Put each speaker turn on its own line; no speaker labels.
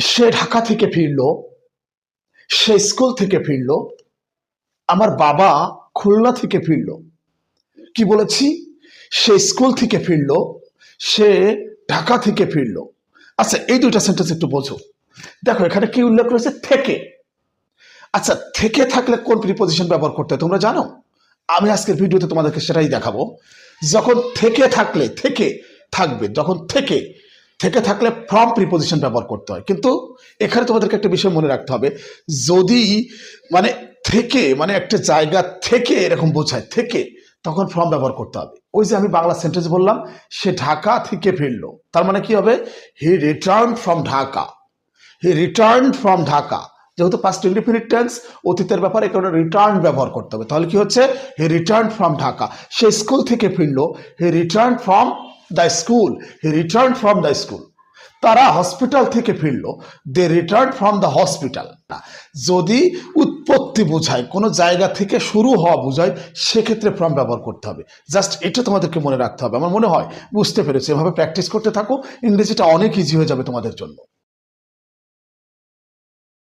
সে ঢাকা থেকে ফিরলো, সে স্কুল থেকে ফিরলো, আমার বাবা খুলনা থেকে ফিরলো। কি বলেছি? সে স্কুল থেকে ফিরলো, সে ঢাকা থেকে ফিরলো। আচ্ছা, এই দুইটা সেন্টেন্স একটু বোঝো। দেখো এখানে কি উল্লেখ রয়েছে? থেকে। আচ্ছা, থেকে থাকলে কোন প্রিপজিশন ব্যবহার করতে হয় তোমরা জানো? আমি আজকের ভিডিওতে তোমাদেরকে সেটাই দেখাবো। যখন থেকে থাকলে, থেকে থাকবে, যখন থেকে থেকে থাকলে ফ্রম প্রিপজিশন ব্যবহার করতে হয়। কিন্তু এখানে তোমাদেরকে একটা বিষয় মনে রাখতে হবে, যদি মানে থেকে মানে একটা জায়গা থেকে এরকম বোঝায় থেকে, তখন ফ্রম ব্যবহার করতে হবে। ওই যে আমি বাংলা সেন্টেন্স বললাম, সে ঢাকা থেকে ফিরলো, তার মানে কি হবে? হি return from Dhaka. He return from Dhaka. যেহেতু পাস্ট ইনডিফিনিট টেন্স, অতীতের ব্যাপারে এই কারণে রিটার্ন ব্যবহার করতে হবে। তাহলে কি হচ্ছে? He return from Dhaka. সে স্কুল থেকে ফিরলো, he return from the school. He return from the school. তারা হসপিটাল থেকে ফিরলো, they return from the hospital. যদি উৎপত্তি বোঝায়, কোনো জায়গা থেকে শুরু হওয়া বোঝায়, সেক্ষেত্রে ফ্রম ব্যবহার করতে হবে। জাস্ট এটা তোমাদেরকে মনে রাখতে হবে। আমার মনে হয় বুঝতে পেরেছো। এভাবে প্র্যাকটিস করতে থাকো, ইংরেজিটা অনেক ইজি হয়ে যাবে তোমাদের জন্য।